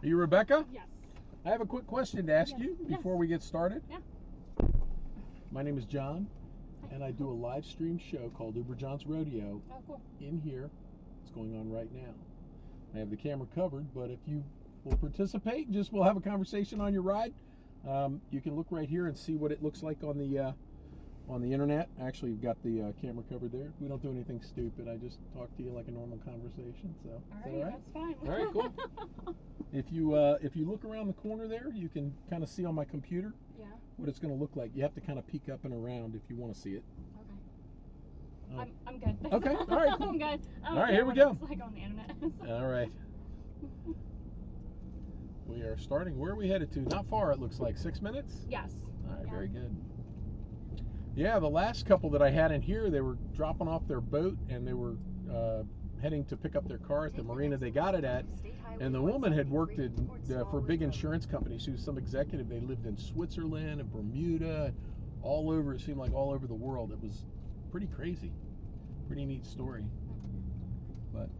Are you Rebecca? Yes. I have a quick question to ask you before we get started. Yeah. My name is John, and I do a live stream show called Uber John's Rodeo in here. It's going on right now. I have the camera covered, but if you will participate, we'll have a conversation on your ride. You can look right here and see what it looks like on the internet. Actually, you've got the camera covered there. We don't do anything stupid. I just talk to you like a normal conversation. So, all right, is that all right? That's fine. All right, cool. If you look around the corner there, you can kind of see on my computer what it's going to look like. You have to kind of peek up and around if you want to see it. Okay. I'm good. Okay. All right. Cool. I'm good. All right. Here we go. It's like on the internet. All right. We are starting. Where are we headed to? Not far. It looks like 6 minutes. Yes. All right. Very good. Yeah, the last couple that I had in here, they were dropping off their boat and they were heading to pick up their car at the marina they got it at. And the woman had worked for a big insurance company. She was some executive. They lived in Switzerland and Bermuda, all over. It seemed like all over the world. It was pretty crazy. Pretty neat story. But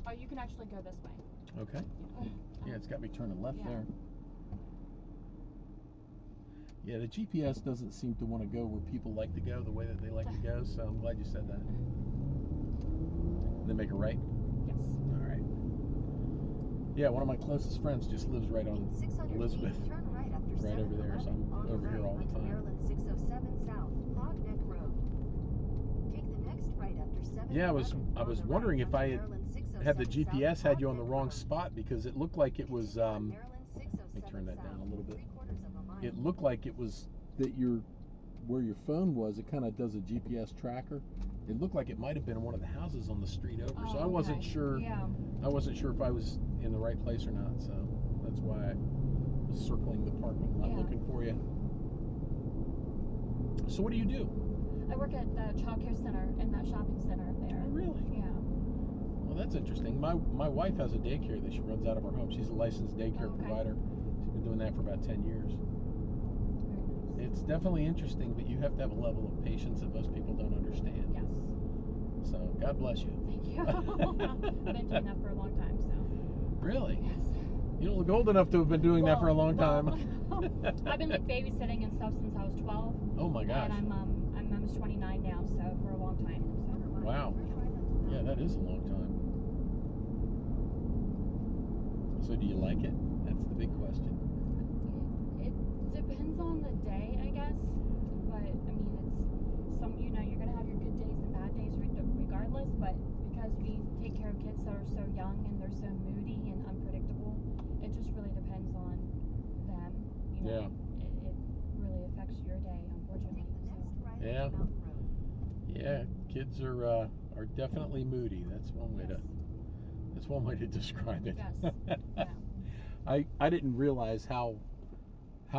oh, you can actually go this way. Okay. Yeah, it's got me turning left there. Yeah, the GPS doesn't seem to want to go where people like to go the way that they like to go, so I'm glad you said that. Then make a right? Yes. All right. Yeah, one of my closest friends just lives right on Elizabeth. Turn right after right over there, so I'm over here all the time. Maryland 607 South, Hog Neck Road. Take the next right after 7. Yeah, I was wondering if I had the GPS had you on the wrong spot, because it looked like it was let me turn that down a little bit. It looked like it was that where your phone was, it kind of does a GPS tracker. It looked like it might have been one of the houses on the street over, so I wasn't sure. Yeah. I wasn't sure if I was in the right place or not, so that's why I was circling the parking lot looking for you. So what do you do? I work at the child care center in that shopping center up there. Oh, really? Yeah. Well, that's interesting. My wife has a daycare that she runs out of her home. She's a licensed daycare provider. She's been doing that for about 10 years. It's definitely interesting, but you have to have a level of patience that most people don't understand. Yes. So, God bless you. Thank you. I've been doing that for a long time, so. Really? Yes. You don't look old enough to have been doing that for a long time. I've been like babysitting and stuff since I was 12. Oh my gosh. And I'm almost 29 now, so for a long time. So. Wow. Yeah, that is a long time. So, do you like it? That's the big question. Depends on the day, I guess, but I mean, it's you're gonna have your good days and bad days regardless, but because we take care of kids that are so young and they're so moody and unpredictable, it just really depends on them. It really affects your day, unfortunately. So. Yeah, kids are definitely moody. That's one way to describe it. Yes. I didn't realize how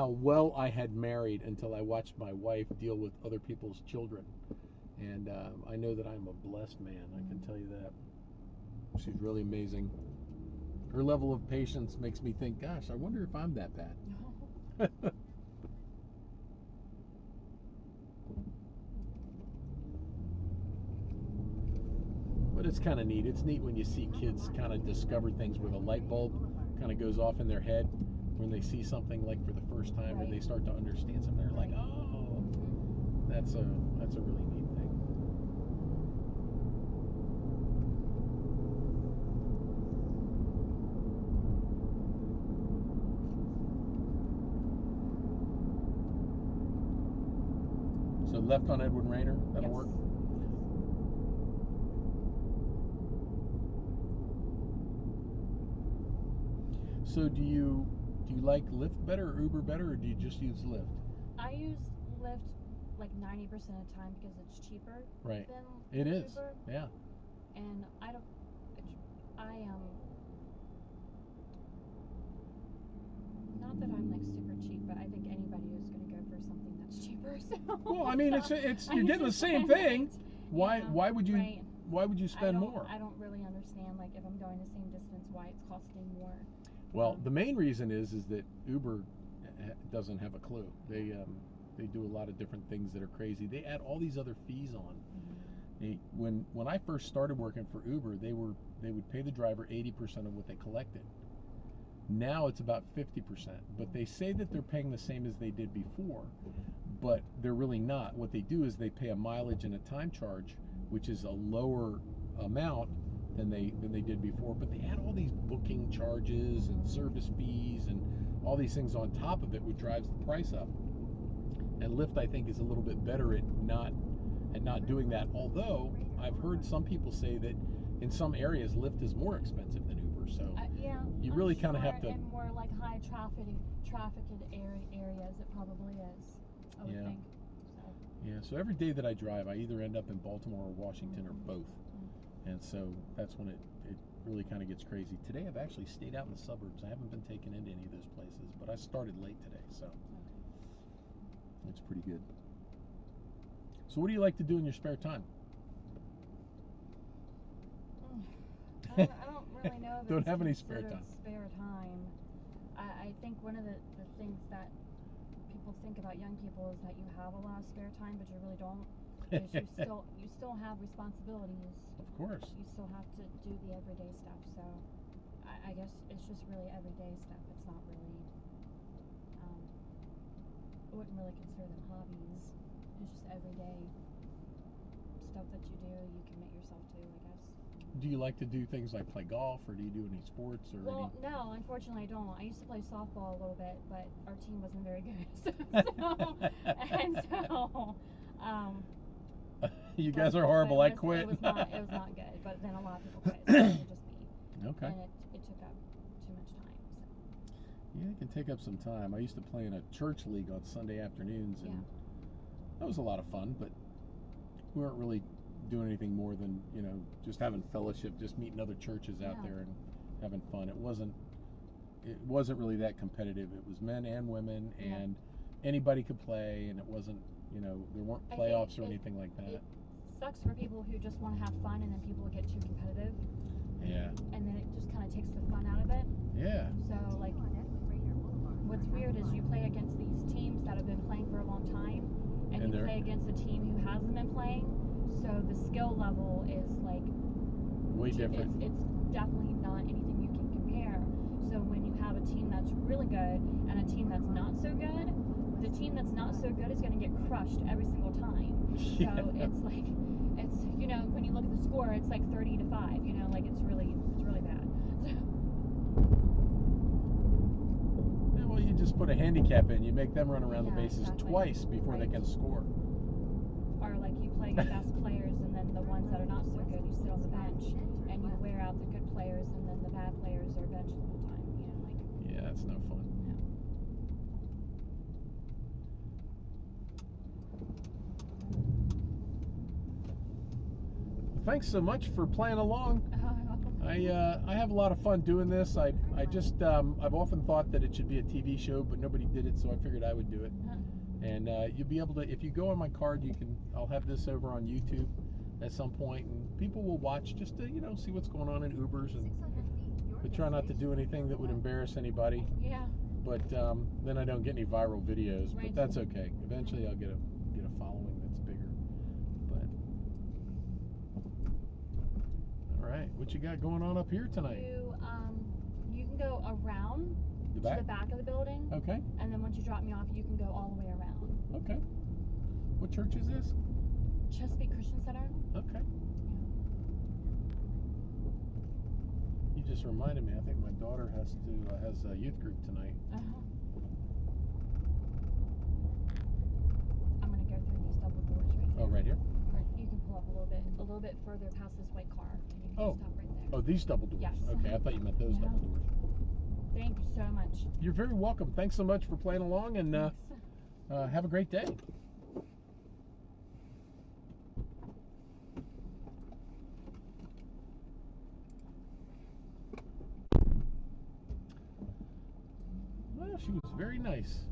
well I had married until I watched my wife deal with other people's children. And I know that I'm a blessed man, I can tell you that. She's really amazing. Her level of patience makes me think, gosh, I wonder if I'm that bad. But it's kind of neat. It's neat when you see kids kind of discover things where the light bulb kind of goes off in their head when they see something like for the first time, or they start to understand something. They're like, oh, that's a really neat thing. So left on Edwin Rayner, that'll work? So do you like Lyft better or Uber better, or do you just use Lyft? I use Lyft like 90% of the time because it's cheaper than It is. Uber. Yeah. And not that I'm like super cheap, but I think anybody is going to go for something that's cheaper. So. Well, I mean, it's you're getting the same thing. Why would you spend more? I don't really understand, like, if I'm going the same distance, why it's costing more. Well, the main reason is that Uber doesn't have a clue. They do a lot of different things that are crazy. They add all these other fees on. When I first started working for Uber, they would pay the driver 80% of what they collected, Now it's about 50%, but they say that they're paying the same as they did before, but they're really not. What they do is they pay a mileage and a time charge, which is a lower amount than they did before, but they add all these booking charges and service fees and all these things on top of it, which drives the price up. And Lyft, I think, is a little bit better at not doing that. Although I've heard some people say that in some areas Lyft is more expensive than Uber. So yeah, you really kind of have to. In more like high trafficked areas, it probably is. I would think. So. Yeah. So every day that I drive, I either end up in Baltimore or Washington or both. And so that's when it really kind of gets crazy. Today I've actually stayed out in the suburbs. I haven't been taken into any of those places, but I started late today, so it's pretty good. So what do you like to do in your spare time? I don't really know if Don't have any spare time. Spare time. I think one of the things that people think about young people is that you have a lot of spare time, but you really don't. Because you still have responsibilities. Of course. You still have to do the everyday stuff. So I guess it's just really everyday stuff. It's not really. I wouldn't really consider them hobbies. It's just everyday stuff that you do. You commit yourself to, I guess. Do you like to do things like play golf, or do you do any sports or Well, no, unfortunately I don't. I used to play softball a little bit, but our team wasn't very good. You guys are horrible. I quit. It was not good. But then a lot of people quit. So it was just me. Okay. And it took up too much time. So. Yeah, it can take up some time. I used to play in a church league on Sunday afternoons, and that was a lot of fun. But we weren't really doing anything more than just having fellowship, just meeting other churches out there and having fun. It wasn't really that competitive. It was men and women, and anybody could play, and it wasn't. There weren't playoffs or anything like that. It sucks for people who just want to have fun, and then people get too competitive. Yeah. And then it just kind of takes the fun out of it. Yeah. So, like, what's weird is you play against these teams that have been playing for a long time, and you play against a team who hasn't been playing. So the skill level is, like, way different. It's definitely not anything you can compare. So when you have a team that's really good and a team that's not so good, the team that's not so good is going to get crushed every single time. Yeah. So it's like, when you look at the score, it's like 30-5. Like it's really bad. Yeah, well, you just put a handicap in. You make them run around the bases twice before they can score. Or like you play your best players, and then the ones that are not so good, you sit on the bench, and you wear out the good players, and then the bad players are benched the whole time. Yeah, that's no fun. Thanks so much for playing along. I have a lot of fun doing this. I've often thought that it should be a TV show, but nobody did it, so I figured I would do it. And you'll be able to, if you go on my card, I'll have this over on YouTube at some point, and people will watch just to see what's going on in Ubers, but try not to do anything that would embarrass anybody. Yeah. But then I don't get any viral videos, but that's okay. Eventually I'll get a following that's bigger. But all right, what you got going on up here tonight? You can go around to the back of the building. Okay. And then once you drop me off, you can go all the way around. Okay. What church is this? Chesapeake Christian Center. Okay. You just reminded me. I think my daughter has a youth group tonight. I'm gonna go through these double doors right here. Oh, right here. Or you can pull up a little bit further past this white car, and you can stop right there. Oh, these double doors. Yes. Okay, I thought you meant those double doors. Thank you so much. You're very welcome. Thanks so much for playing along, and have a great day. Well, she was very nice.